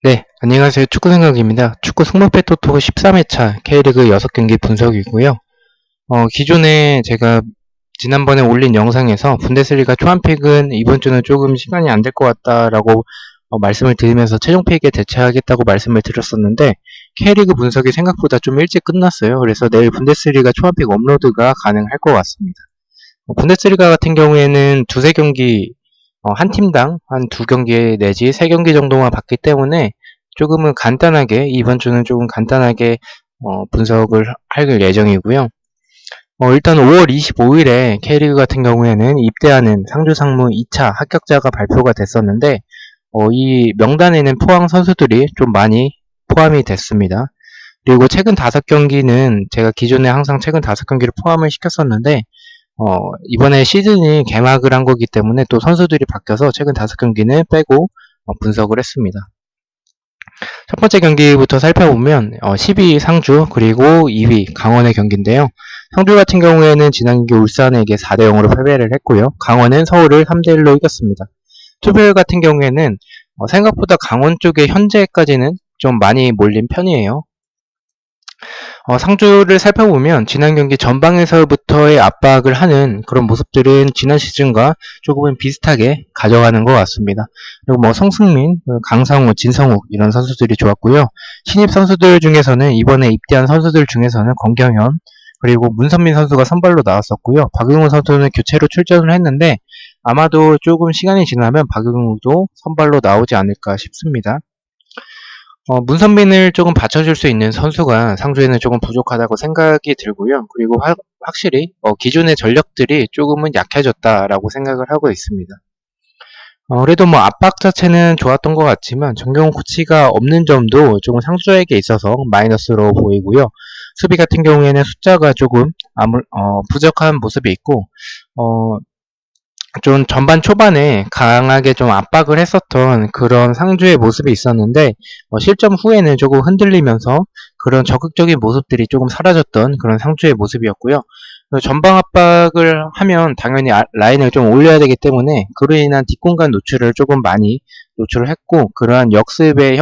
네, 안녕하세요. 축구생각입니다. 축구 승부패 토토 13회차 K리그 6경기 분석이고요. 기존에 제가 지난번에 올린 영상에서 분데스리가 초안팩은 이번 주는 조금 시간이 안 될 것 같다라고 말씀을 드리면서 최종팩에 대체하겠다고 말씀을 드렸었는데 K리그 분석이 생각보다 좀 일찍 끝났어요. 그래서 내일 분데스리가 초안팩 업로드가 가능할 것 같습니다. 분데스리가 같은 경우에는 두세 경기 한 팀당 한 두 경기 내지 세 경기 정도만 봤기 때문에 조금은 간단하게 이번 주는 조금 간단하게 분석을 할 예정이고요. 일단 5월 25일에 K리그 같은 경우에는 입대하는 상주 상무 2차 합격자가 발표가 됐었는데 이 명단에는 포항 선수들이 좀 많이 포함이 됐습니다. 그리고 최근 5경기는 제가 기존에 항상 최근 5경기를 포함을 시켰었는데 이번에 시즌이 개막을 한 거기 때문에 또 선수들이 바뀌어서 최근 5경기는 빼고 분석을 했습니다. 첫 번째 경기부터 살펴보면 12위 상주 그리고 2위 강원의 경기인데요. 상주 같은 경우에는 지난 경기 울산에게 4대 0으로 패배를 했고요. 강원은 서울을 3대 1로 이겼습니다. 투표율 같은 경우에는 생각보다 강원 쪽에 현재까지는 좀 많이 몰린 편이에요. 상주를 살펴보면 지난 경기 전방에서부터의 압박을 하는 그런 모습들은 지난 시즌과 조금은 비슷하게 가져가는 것 같습니다. 그리고 뭐 성승민, 강상우, 진성욱 이런 선수들이 좋았고요. 신입 선수들 중에서는 이번에 입대한 선수들 중에서는 권경현 그리고 문선민 선수가 선발로 나왔었고요. 박용우 선수는 교체로 출전을 했는데 아마도 조금 시간이 지나면 박용우도 선발로 나오지 않을까 싶습니다. 문선민을 조금 받쳐줄 수 있는 선수가 상주에는 조금 부족하다고 생각이 들고요. 그리고 확실히 기존의 전력들이 조금은 약해졌다라고 생각을 하고 있습니다. 그래도 뭐 압박 자체는 좋았던 것 같지만 정경훈 코치가 없는 점도 조금 상주에게 있어서 마이너스로 보이고요. 수비 같은 경우에는 숫자가 조금 부족한 모습이 있고 좀 전반 초반에 강하게 좀 압박을 했었던 그런 상주의 모습이 있었는데 실점 후에는 조금 흔들리면서 그런 적극적인 모습들이 조금 사라졌던 그런 상주의 모습이었고요. 전방 압박을 하면 당연히 라인을 좀 올려야 되기 때문에 그로 인한 뒷공간 노출을 조금 많이 노출을 했고 그러한 역습이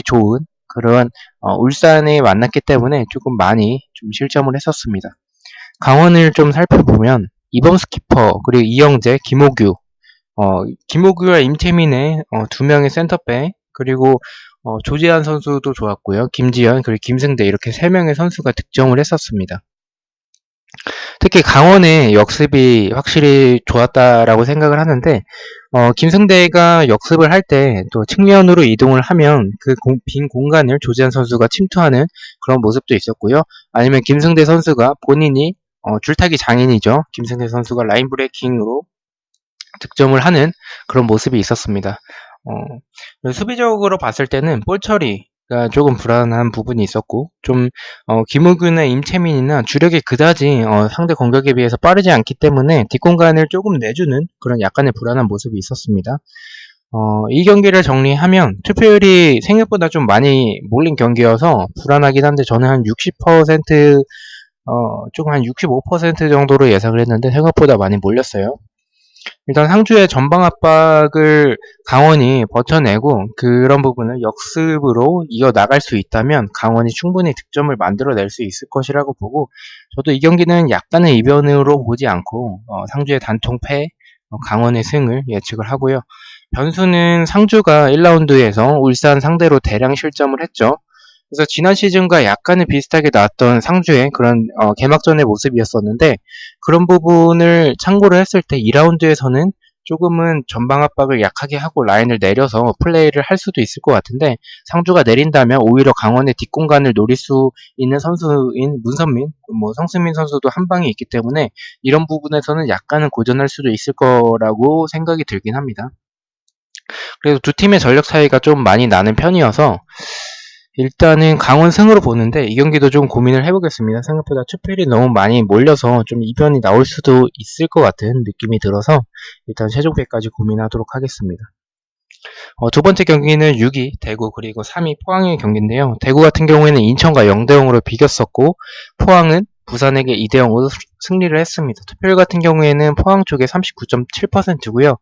좋은 그런 울산에 만났기 때문에 조금 많이 좀 실점을 했었습니다. 강원을 좀 살펴보면 이범 스키퍼 그리고 이영재, 김호규 김호규와 임채민의 두 명의 센터백 그리고 조재한 선수도 좋았고요. 김지현 그리고 김승대 이렇게 세 명의 선수가 득점을 했었습니다. 특히 강원의 역습이 확실히 좋았다라고 생각을 하는데 김승대가 역습을 할 때 또 측면으로 이동을 하면 그 빈 공간을 조재한 선수가 침투하는 그런 모습도 있었고요. 아니면 김승대 선수가 본인이 줄타기 장인이죠. 김승대 선수가 라인 브레이킹으로 득점을 하는 그런 모습이 있었습니다. 수비적으로 봤을 때는 볼 처리가 조금 불안한 부분이 있었고 좀 김우균이나 임채민이나 주력이 그다지 상대 공격에 비해서 빠르지 않기 때문에 뒷공간을 조금 내주는 그런 약간의 불안한 모습이 있었습니다. 이 경기를 정리하면 투표율이 생각보다 좀 많이 몰린 경기여서 불안하긴 한데 저는 한 60%, 조금 한 65% 정도로 예상을 했는데 생각보다 많이 몰렸어요. 일단 상주의 전방 압박을 강원이 버텨내고 그런 부분을 역습으로 이어나갈 수 있다면 강원이 충분히 득점을 만들어낼 수 있을 것이라고 보고 저도 이 경기는 약간의 이변으로 보지 않고 상주의 단통 패, 강원의 승을 예측을 하고요. 변수는 상주가 1라운드에서 울산 상대로 대량 실점을 했죠. 그래서 지난 시즌과 약간은 비슷하게 나왔던 상주의 그런 개막전의 모습이었었는데 그런 부분을 참고를 했을 때 2라운드에서는 조금은 전방 압박을 약하게 하고 라인을 내려서 플레이를 할 수도 있을 것 같은데 상주가 내린다면 오히려 강원의 뒷공간을 노릴 수 있는 선수인 문선민, 뭐 성승민 선수도 한 방이 있기 때문에 이런 부분에서는 약간은 고전할 수도 있을 거라고 생각이 들긴 합니다. 그래도 두 팀의 전력 차이가 좀 많이 나는 편이어서 일단은 강원 승으로 보는데 이 경기도 좀 고민을 해보겠습니다. 생각보다 투표율이 너무 많이 몰려서 좀 이변이 나올 수도 있을 것 같은 느낌이 들어서 일단 최종배까지 고민하도록 하겠습니다. 두 번째 경기는 6위 대구 그리고 3위 포항의 경기인데요. 대구 같은 경우에는 인천과 0대 0으로 비겼었고 포항은 부산에게 2대 0으로 승리를 했습니다. 투표율 같은 경우에는 포항 쪽에 39.7%고요.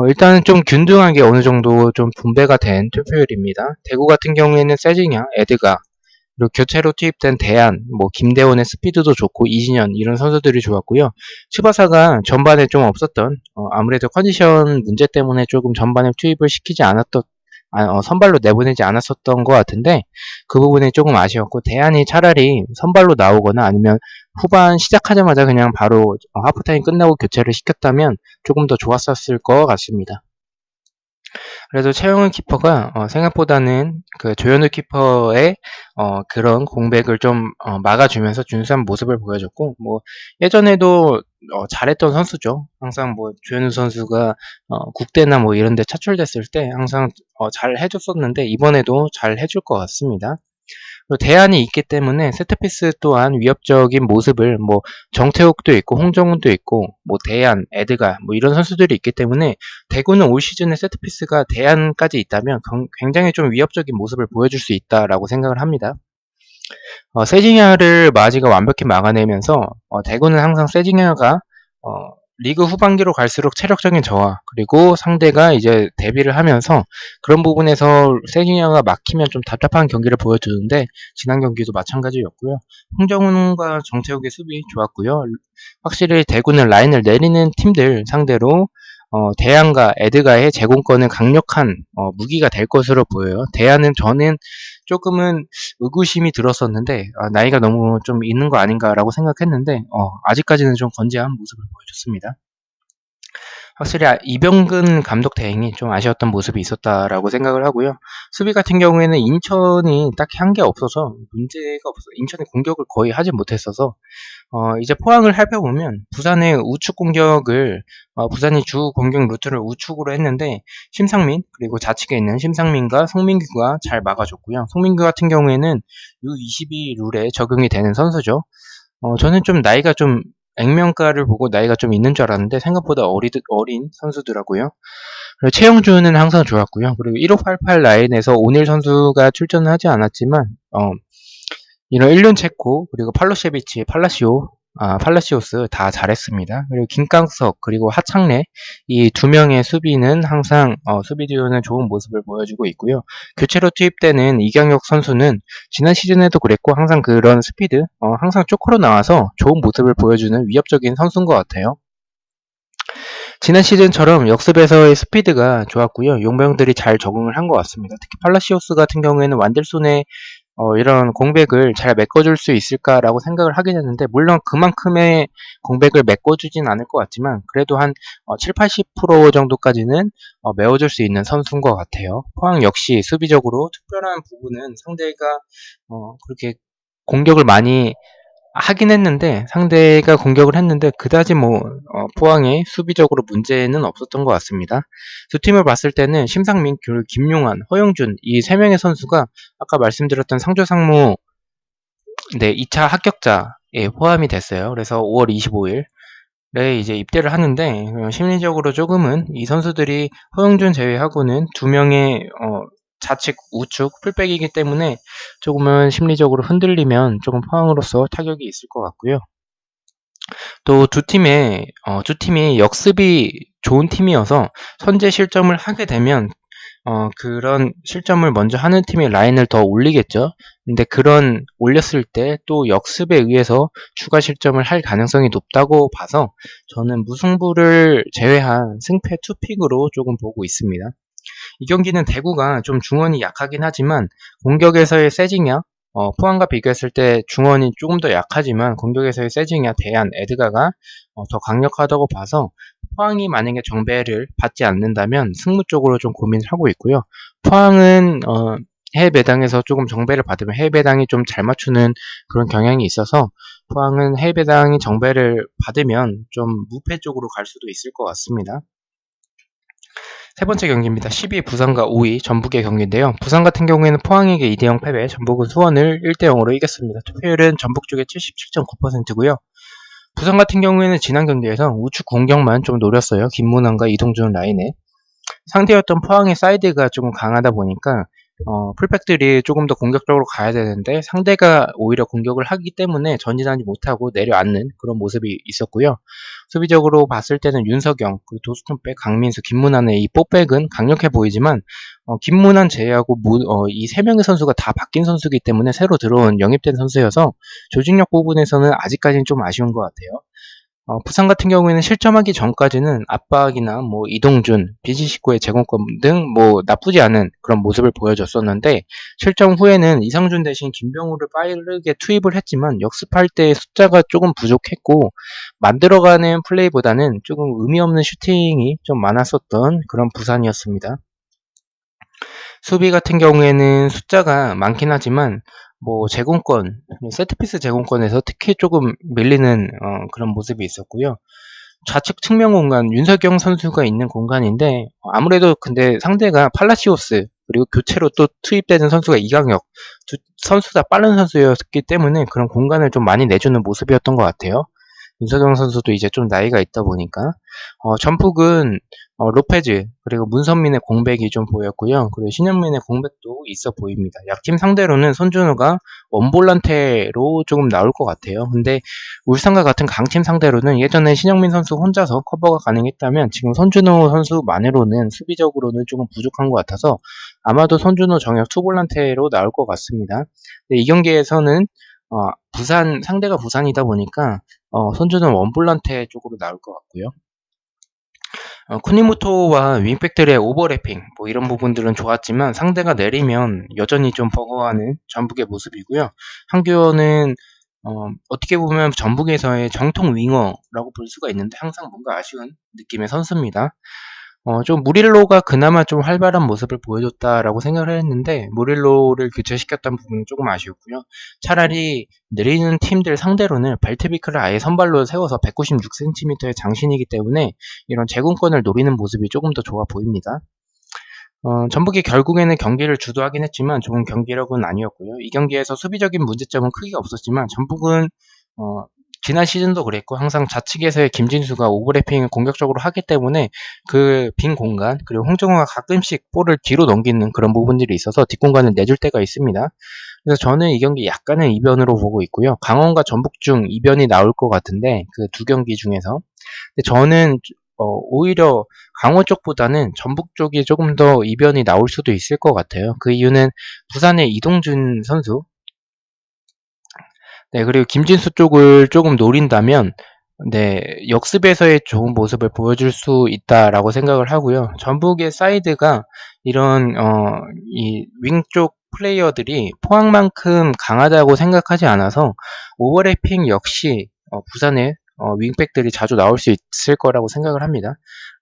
일단은 좀 균등하게 어느 정도 좀 분배가 된 투표율입니다. 대구 같은 경우에는 세징야, 에드가, 그리고 교체로 투입된 대안, 뭐 김대원의 스피드도 좋고 이진현 이런 선수들이 좋았고요. 츠바사가 전반에 좀 없었던 아무래도 컨디션 문제 때문에 조금 전반에 투입을 시키지 않았던 선발로 내보내지 않았었던 것 같은데 그 부분이 조금 아쉬웠고 대안이 차라리 선발로 나오거나 아니면 후반 시작하자마자 그냥 바로 하프타임 끝나고 교체를 시켰다면 조금 더 좋았었을 것 같습니다. 그래도 최영훈 키퍼가 생각보다는 그 조현우 키퍼의 그런 공백을 좀 막아주면서 준수한 모습을 보여줬고 뭐 예전에도 잘했던 선수죠. 항상 뭐 조현우 선수가 국대나 뭐 이런 데 차출됐을 때 항상 잘 해줬었는데 이번에도 잘 해줄 것 같습니다. 그리고 대안이 있기 때문에 세트피스 또한 위협적인 모습을 뭐 정태욱도 있고 홍정훈도 있고 뭐 대안, 에드가 뭐 이런 선수들이 있기 때문에 대구는 올 시즌에 세트피스가 대안까지 있다면 굉장히 좀 위협적인 모습을 보여줄 수 있다라고 생각을 합니다. 세징야를 마지가 완벽히 막아내면서 대구는 항상 세징야가 리그 후반기로 갈수록 체력적인 저하 그리고 상대가 이제 데뷔를 하면서 그런 부분에서 세징야가 막히면 좀 답답한 경기를 보여주는데 지난 경기도 마찬가지였고요. 홍정훈과 정태욱의 수비 좋았고요. 확실히 대구는 라인을 내리는 팀들 상대로 대안과 에드가의 제공권은 강력한 무기가 될 것으로 보여요. 대안은 저는 조금은 의구심이 들었었는데 나이가 너무 좀 있는 거 아닌가라고 생각했는데 아직까지는 좀 건재한 모습을 보여줬습니다. 확실히 이병근 감독 대행이 좀 아쉬웠던 모습이 있었다라고 생각을 하고요. 수비 같은 경우에는 인천이 딱히 한 게 없어서 문제가 없어서 인천이 공격을 거의 하지 못했어서 이제 포항을 살펴보면 부산의 우측 공격을 부산이 주 공격 루트를 우측으로 했는데 심상민 그리고 좌측에 있는 심상민과 송민규가 잘 막아줬고요. 송민규 같은 경우에는 U22 룰에 적용이 되는 선수죠. 저는 좀 나이가 좀 액면가를 보고 나이가 좀 있는 줄 알았는데 생각보다 어린 선수더라고요. 그리고 최영주는 항상 좋았고요. 그리고 1588 라인에서 오닐 선수가 출전을 하지 않았지만 이런 일륜 체코 그리고 팔로셰비치, 팔라시오스 다 잘했습니다. 그리고 김강석 그리고 하창래 이 두 명의 수비는 항상 수비 듀오는 좋은 모습을 보여주고 있고요. 교체로 투입되는 이경혁 선수는 지난 시즌에도 그랬고 항상 그런 스피드, 항상 쪼크로 나와서 좋은 모습을 보여주는 위협적인 선수인 것 같아요. 지난 시즌처럼 역습에서의 스피드가 좋았고요. 용병들이 잘 적응을 한 것 같습니다. 특히 팔라시오스 같은 경우에는 완델손의 이런 공백을 잘 메꿔줄 수 있을까라고 생각을 하긴 했는데, 물론 그만큼의 공백을 메꿔주진 않을 것 같지만, 그래도 한 7, 80% 정도까지는 메워줄 수 있는 선수인 것 같아요. 포항 역시 수비적으로 특별한 부분은 상대가 그렇게 공격을 많이 하긴 했는데, 상대가 공격을 했는데, 그다지 뭐, 포항에 수비적으로 문제는 없었던 것 같습니다. 두 팀을 봤을 때는 심상민, 그리고 김용환, 허영준, 이 세 명의 선수가 아까 말씀드렸던 상조상무, 네, 2차 합격자에 포함이 됐어요. 그래서 5월 25일에 이제 입대를 하는데, 심리적으로 조금은 이 선수들이 허영준 제외하고는 두 명의, 좌측, 우측, 풀백이기 때문에 조금은 심리적으로 흔들리면 조금 포항으로서 타격이 있을 것 같고요. 또 두 팀이 역습이 좋은 팀이어서 선제 실점을 하게 되면 그런 실점을 먼저 하는 팀이 라인을 더 올리겠죠. 근데 그런 올렸을 때 또 역습에 의해서 추가 실점을 할 가능성이 높다고 봐서 저는 무승부를 제외한 승패 투픽으로 조금 보고 있습니다. 이 경기는 대구가 좀 중원이 약하긴 하지만 공격에서의 세징야, 포항과 비교했을 때 중원이 조금 더 약하지만 공격에서의 세징야, 대안, 에드가가 더 강력하다고 봐서 포항이 만약에 정배를 받지 않는다면 승무 쪽으로 좀 고민을 하고 있고요. 포항은 해외 배당에서 조금 정배를 받으면 해외 배당이 좀 잘 맞추는 그런 경향이 있어서 포항은 해외 배당이 정배를 받으면 좀 무패 쪽으로 갈 수도 있을 것 같습니다. 세 번째 경기입니다. 12위 부산과 5위 전북의 경기인데요. 부산 같은 경우에는 포항에게 2대0 패배, 전북은 수원을 1대0으로 이겼습니다. 투표율은 전북 쪽의 77.9%고요. 부산 같은 경우에는 지난 경기에서 우측 공격만 좀 노렸어요. 김문환과 이동준 라인에. 상대였던 포항의 사이드가 조금 강하다 보니까 풀백들이 조금 더 공격적으로 가야 되는데 상대가 오히려 공격을 하기 때문에 전진하지 못하고 내려앉는 그런 모습이 있었고요. 수비적으로 봤을 때는 윤석영, 그리고 도스톤백, 강민수, 김문환의 이 4백은 강력해 보이지만 김문환 제외하고 이 세 명의 선수가 다 바뀐 선수이기 때문에 새로 들어온 영입된 선수여서 조직력 부분에서는 아직까지는 좀 아쉬운 것 같아요. 부산 같은 경우에는 실점하기 전까지는 압박이나 뭐 이동준, 비지식구의 제공권 등 뭐 나쁘지 않은 그런 모습을 보여줬었는데 실점 후에는 이상준 대신 김병우를 빠르게 투입을 했지만 역습할 때 숫자가 조금 부족했고 만들어가는 플레이보다는 조금 의미 없는 슈팅이 좀 많았었던 그런 부산이었습니다. 수비 같은 경우에는 숫자가 많긴 하지만 뭐 제공권, 세트피스 제공권에서 특히 조금 밀리는 그런 모습이 있었고요. 좌측 측면 공간, 윤석영 선수가 있는 공간인데 아무래도 근데 상대가 팔라시오스 그리고 교체로 또 투입되는 선수가 이강혁 두 선수 다 빠른 선수였기 때문에 그런 공간을 좀 많이 내주는 모습이었던 것 같아요. 윤석영 선수도 이제 좀 나이가 있다 보니까 전북은 로페즈 그리고 문선민의 공백이 좀 보였고요. 그리고 신현민의 공백도 있어 보입니다. 약팀 상대로는 손준호가 원볼란테로 조금 나올 것 같아요. 근데 울산과 같은 강팀 상대로는 예전에 신영민 선수 혼자서 커버가 가능했다면 지금 손준호 선수만으로는 수비적으로는 조금 부족한 것 같아서 아마도 손준호 정혁 투볼란테로 나올 것 같습니다. 이 경기에서는 부산 상대가 부산이다 보니까 손주는 원볼란테 쪽으로 나올 것 같고요. 쿠니모토와 윙백들의 오버래핑 뭐 이런 부분들은 좋았지만 상대가 내리면 여전히 좀 버거워하는 전북의 모습이고요. 한규원은 어떻게 보면 전북에서의 정통 윙어라고 볼 수가 있는데 항상 뭔가 아쉬운 느낌의 선수입니다. 좀 무릴로가 그나마 좀 활발한 모습을 보여줬다라고 생각을 했는데 무릴로를 교체시켰던 부분은 조금 아쉬웠고요. 차라리 느리는 팀들 상대로는 벨트비크를 아예 선발로 세워서 196cm의 장신이기 때문에 이런 제공권을 노리는 모습이 조금 더 좋아 보입니다. 전북이 결국에는 경기를 주도하긴 했지만 좋은 경기력은 아니었고요. 이 경기에서 수비적인 문제점은 크게 없었지만 전북은 지난 시즌도 그랬고 항상 좌측에서의 김진수가 오버래핑을 공격적으로 하기 때문에 그 빈 공간 그리고 홍정호가 가끔씩 볼을 뒤로 넘기는 그런 부분들이 있어서 뒷공간을 내줄 때가 있습니다. 그래서 저는 이 경기 약간의 이변으로 보고 있고요. 강원과 전북 중 이변이 나올 것 같은데 그 두 경기 중에서 근데 저는 오히려 강원 쪽보다는 전북 쪽이 조금 더 이변이 나올 수도 있을 것 같아요. 그 이유는 부산의 이동준 선수, 네, 그리고 김진수 쪽을 조금 노린다면, 네, 역습에서의 좋은 모습을 보여줄 수 있다라고 생각을 하고요. 전북의 사이드가 이런, 이 윙 쪽 플레이어들이 포항만큼 강하다고 생각하지 않아서 오버래핑 역시 부산의 윙백들이 자주 나올 수 있을 거라고 생각을 합니다.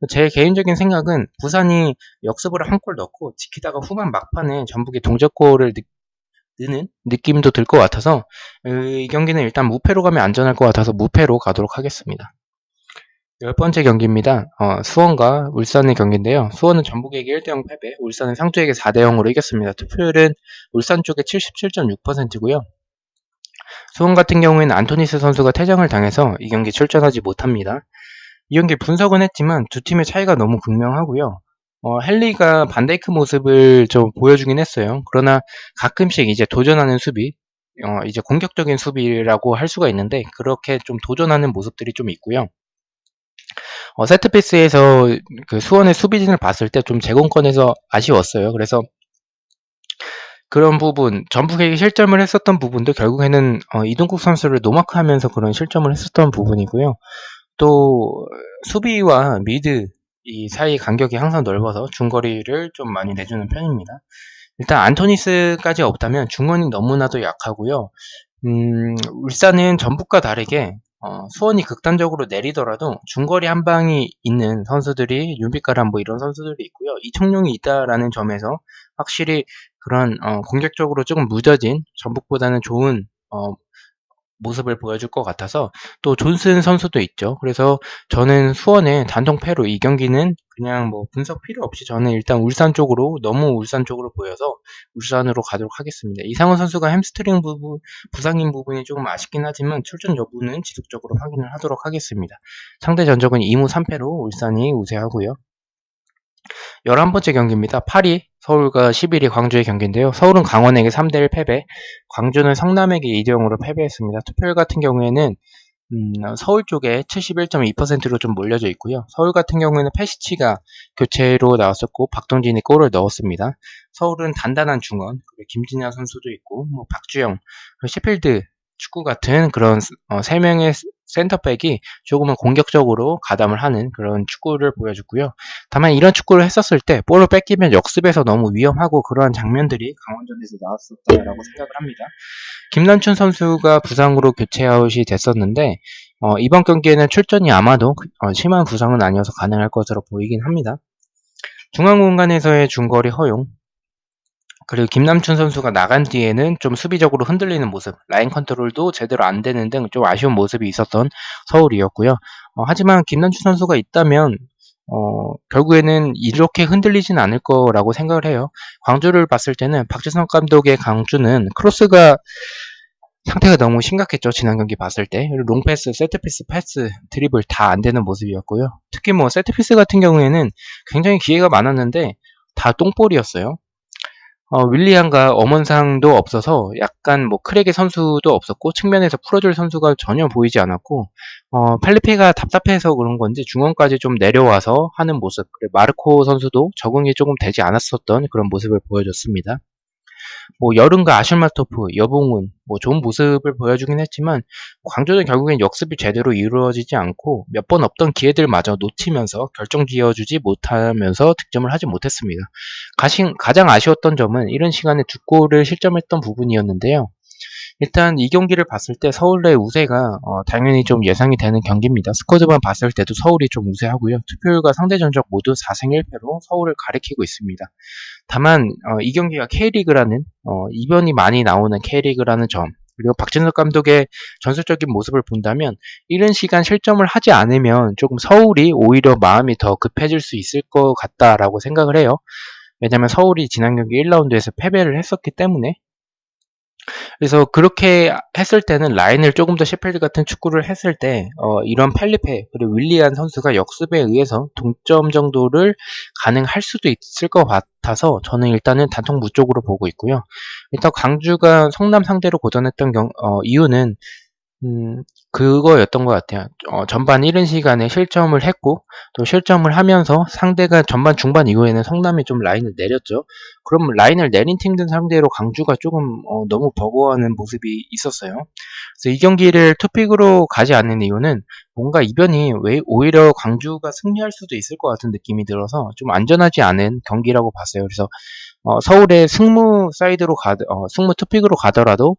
제 개인적인 생각은 부산이 역습으로 한 골 넣고 지키다가 후반 막판에 전북이 동점골을 넣는 느낌도 들 것 같아서 이 경기는 일단 무패로 가면 안전할 것 같아서 무패로 가도록 하겠습니다. 10번째 경기입니다. 수원과 울산의 경기인데요. 수원은 전북에게 1대0 패배, 울산은 상주에게 4대0으로 이겼습니다. 투표율은 울산 쪽에 77.6%고요. 수원 같은 경우에는 안토니스 선수가 퇴장을 당해서 이 경기 출전하지 못합니다. 이 경기 분석은 했지만 두 팀의 차이가 너무 극명하고요. 헨리가 반데이크 모습을 좀 보여주긴 했어요. 그러나 가끔씩 이제 도전하는 수비, 이제 공격적인 수비라고 할 수가 있는데 그렇게 좀 도전하는 모습들이 좀 있고요. 세트피스에서 그 수원의 수비진을 봤을 때 좀 제공권에서 아쉬웠어요. 그래서 그런 부분, 전북에게 실점을 했었던 부분도 결국에는 이동국 선수를 노마크하면서 그런 실점을 했었던 부분이고요. 또 수비와 미드 이 사이 간격이 항상 넓어서 중거리를 좀 많이 내주는 편입니다. 일단 안토니스까지 없다면 중원이 너무나도 약하고요. 울산은 전북과 다르게 수원이 극단적으로 내리더라도 중거리 한 방이 있는 선수들이 윤빛가람 뭐 이런 선수들이 있고요. 이청용이 있다라는 점에서 확실히 그런 공격적으로 조금 무뎌진 전북보다는 좋은 모습을 보여줄 것 같아서 또 존슨 선수도 있죠. 그래서 저는 수원의 단통패로 이 경기는 그냥 뭐 분석 필요 없이 저는 일단 울산 쪽으로 너무 울산 쪽으로 보여서 울산으로 가도록 하겠습니다. 이상원 선수가 햄스트링 부분 부상인 부분이 조금 아쉽긴 하지만 출전 여부는 지속적으로 확인을 하도록 하겠습니다. 상대 전적은 2무 3패로 울산이 우세하고요. 11번째 경기입니다. 8위 서울과 11위 광주의 경기인데요. 서울은 강원에게 3대1 패배, 광주는 성남에게 2대0으로 패배했습니다. 투표율 같은 경우에는 서울 쪽에 71.2%로 좀 몰려져 있고요. 서울 같은 경우에는 페시치가 교체로 나왔었고 박동진이 골을 넣었습니다. 서울은 단단한 중원, 그리고 김진야 선수도 있고 뭐 박주영, 그리고 셰필드 축구 같은 그런 3명의 센터백이 조금은 공격적으로 가담을 하는 그런 축구를 보여줬고요. 다만 이런 축구를 했었을 때 볼을 뺏기면 역습에서 너무 위험하고 그러한 장면들이 강원전에서 나왔었다라고 생각을 합니다. 김남춘 선수가 부상으로 교체 아웃이 됐었는데 이번 경기에는 출전이 아마도 심한 부상은 아니어서 가능할 것으로 보이긴 합니다. 중앙 공간에서의 중거리 허용, 그리고 김남춘 선수가 나간 뒤에는 좀 수비적으로 흔들리는 모습, 라인 컨트롤도 제대로 안 되는 등 좀 아쉬운 모습이 있었던 서울이었고요. 하지만 김남춘 선수가 있다면 결국에는 이렇게 흔들리진 않을 거라고 생각을 해요. 광주를 봤을 때는 박지성 감독의 광주는 크로스가 상태가 너무 심각했죠. 지난 경기 봤을 때. 롱패스, 세트피스, 패스, 드리블 다 안 되는 모습이었고요. 특히 뭐 세트피스 같은 경우에는 굉장히 기회가 많았는데 다 똥볼이었어요. 윌리안과 엄원상도 없어서 약간 뭐 크랙의 선수도 없었고 측면에서 풀어줄 선수가 전혀 보이지 않았고 팔리페가 답답해서 그런 건지 중원까지 좀 내려와서 하는 모습, 그리고 마르코 선수도 적응이 조금 되지 않았었던 그런 모습을 보여줬습니다. 뭐 여름과 아실마토프, 여봉은 뭐 좋은 모습을 보여주긴 했지만 광주는 결국엔 역습이 제대로 이루어지지 않고 몇 번 없던 기회들마저 놓치면서 결정 지어주지 못하면서 득점을 하지 못했습니다. 가장 아쉬웠던 점은 이런 시간에 두 골을 실점했던 부분이었는데요. 일단 이 경기를 봤을 때 서울의 우세가 당연히 좀 예상이 되는 경기입니다. 스쿼드만 봤을 때도 서울이 좀 우세하고요. 투표율과 상대 전적 모두 4승 1패로 서울을 가리키고 있습니다. 다만 이 경기가 K리그라는 이변이 많이 나오는 K리그라는 점, 그리고 박진석 감독의 전술적인 모습을 본다면 이른 시간 실점을 하지 않으면 조금 서울이 오히려 마음이 더 급해질 수 있을 것 같다라고 생각을 해요. 왜냐하면 서울이 지난 경기 1라운드에서 패배를 했었기 때문에. 그래서 그렇게 했을 때는 라인을 조금 더 셰필드 같은 축구를 했을 때 이런 펠리페 그리고 윌리안 선수가 역습에 의해서 동점 정도를 가능할 수도 있을 것 같아서 저는 일단은 단통무 쪽으로 보고 있고요. 일단 광주가 성남 상대로 고전했던 이유는 그거였던 것 같아요. 전반 이른 시간에 실점을 했고, 또 실점을 하면서 상대가 전반 중반 이후에는 성남이 좀 라인을 내렸죠. 그럼 라인을 내린 팀들 상대로 광주가 조금 너무 버거워하는 모습이 있었어요. 그래서 이 경기를 투픽으로 가지 않는 이유는 뭔가 이변이 왜 오히려 광주가 승리할 수도 있을 것 같은 느낌이 들어서 좀 안전하지 않은 경기라고 봤어요. 그래서 서울의 승무 투픽으로 가더라도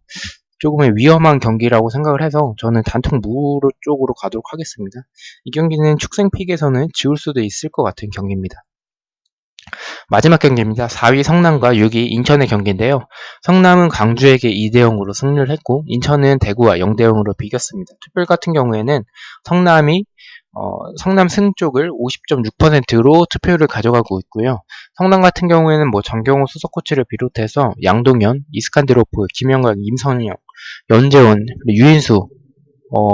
조금의 위험한 경기라고 생각을 해서 저는 단통 무로 쪽으로 가도록 하겠습니다. 이 경기는 축생픽에서는 지울 수도 있을 것 같은 경기입니다. 마지막 경기입니다. 4위 성남과 6위 인천의 경기인데요. 성남은 광주에게 2대0으로 승리를 했고 인천은 대구와 0대0으로 비겼습니다. 투표 같은 경우에는 성남이 성남 승 쪽을 50.6%로 투표율을 가져가고 있고요. 성남 같은 경우에는 뭐 정경호 수석 코치를 비롯해서 양동현, 이스칸드로프, 김영광, 임선영, 연재원, 유인수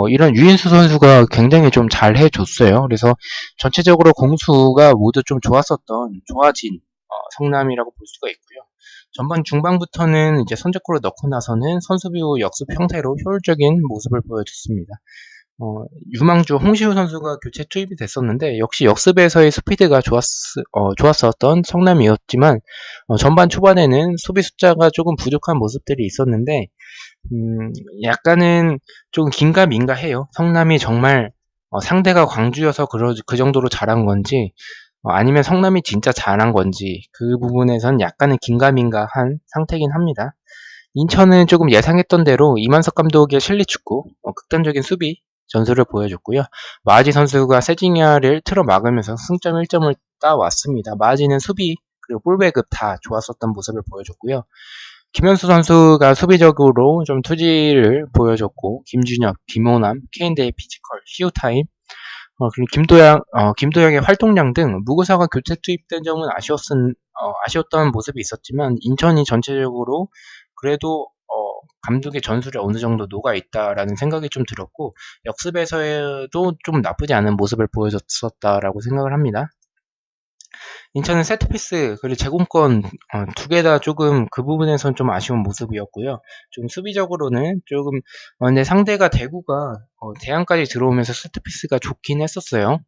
이런 유인수 선수가 굉장히 좀 잘 해줬어요. 그래서 전체적으로 공수가 모두 좀 좋아진 성남이라고 볼 수가 있고요. 전반 중반부터는 이제 선제골을 넣고 나서는 선수비 후 역습 형태로 효율적인 모습을 보여줬습니다. 유망주 홍시우 선수가 교체 투입이 됐었는데 역시 역습에서의 스피드가 좋았었던 성남이었지만 전반 초반에는 수비 숫자가 조금 부족한 모습들이 있었는데 약간은 좀 긴가민가해요. 성남이 정말 상대가 광주여서 그 정도로 잘한 건지 아니면 성남이 진짜 잘한 건지 그 부분에선 약간은 긴가민가한 상태긴 합니다. 인천은 조금 예상했던 대로 이만석 감독의 실리축구, 극단적인 수비 전술을 보여줬고요. 마하지 선수가 세징야를 틀어 막으면서 승점 1점을 따왔습니다. 마하지는 수비 그리고 볼 배급 다 좋았었던 모습을 보여줬고요. 김현수 선수가 수비적으로 좀 투지를 보여줬고 김준혁, 김호남, K&A 피지컬, 시우타임, 그리고 김도영의 활동량 등 무구사가 교체 투입된 점은 아쉬웠던 모습이 있었지만 인천이 전체적으로 그래도 감독의 전술에 어느 정도 녹아 있다라는 생각이 좀 들었고 역습에서도 좀 나쁘지 않은 모습을 보여줬었다라고 생각을 합니다. 인천은 세트피스 그리고 제공권 두 개 다 조금 그 부분에선 좀 아쉬운 모습이었고요. 좀 수비적으로는 조금 근데 상대가 대구가 대항까지 들어오면서 세트피스가 좋긴 했었어요.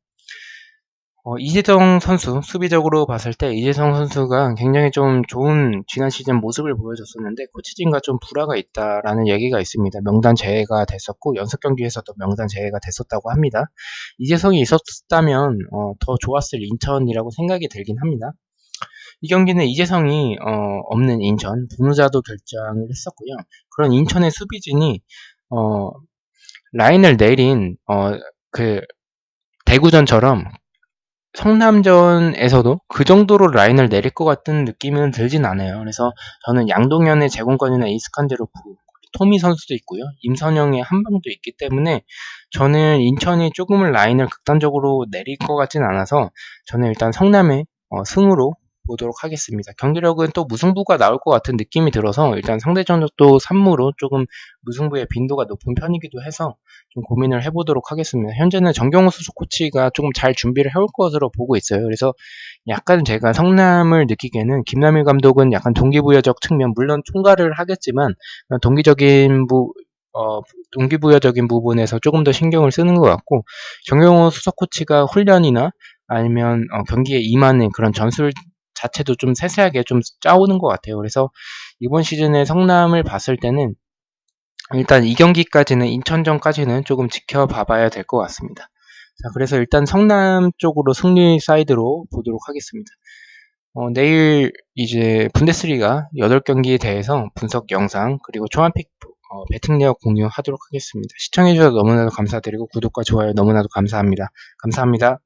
이재성 선수, 수비적으로 봤을 때 이재성 선수가 굉장히 좀 좋은 지난 시즌 모습을 보여줬었는데 코치진과 좀 불화가 있다라는 얘기가 있습니다. 명단 제외가 됐었고 연습 경기에서도 명단 제외가 됐었다고 합니다. 이재성이 있었다면 더 좋았을 인천이라고 생각이 들긴 합니다. 이 경기는 이재성이 없는 인천, 분우자도 결장을 했었고요. 그런 인천의 수비진이 어, 라인을 내린 그 대구전처럼 성남전에서도 그 정도로 라인을 내릴 것 같은 느낌은 들진 않아요. 그래서 저는 양동현의 제공권이나 이스칸데로프, 토미 선수도 있고요. 임선영의 한방도 있기 때문에 저는 인천이 조금은 라인을 극단적으로 내릴 것 같진 않아서 저는 일단 성남의 승으로 보도록 하겠습니다. 경기력은 또 무승부가 나올 것 같은 느낌이 들어서 일단 상대 전적도 3무로 조금 무승부의 빈도가 높은 편이기도 해서 좀 고민을 해보도록 하겠습니다. 현재는 정경호 수석 코치가 조금 잘 준비를 해올 것으로 보고 있어요. 그래서 약간 제가 성남을 느끼기에는 김남일 감독은 약간 동기부여적 측면, 물론 총괄을 하겠지만 동기적인 동기부여적인 부분에서 조금 더 신경을 쓰는 것 같고 정경호 수석 코치가 훈련이나 아니면 경기에 임하는 그런 전술 자체도 좀 세세하게 좀 짜오는 것 같아요. 그래서 이번 시즌에 성남을 봤을 때는 일단 이 경기까지는 인천전까지는 조금 지켜봐 봐야 될 것 같습니다. 자, 그래서 일단 성남 쪽으로 승리 사이드로 보도록 하겠습니다. 내일 이제 분데스리가 8경기에 대해서 분석 영상 그리고 초안픽 배팅 내역 공유하도록 하겠습니다. 시청해주셔서 너무나도 감사드리고 구독과 좋아요 너무나도 감사합니다. 감사합니다.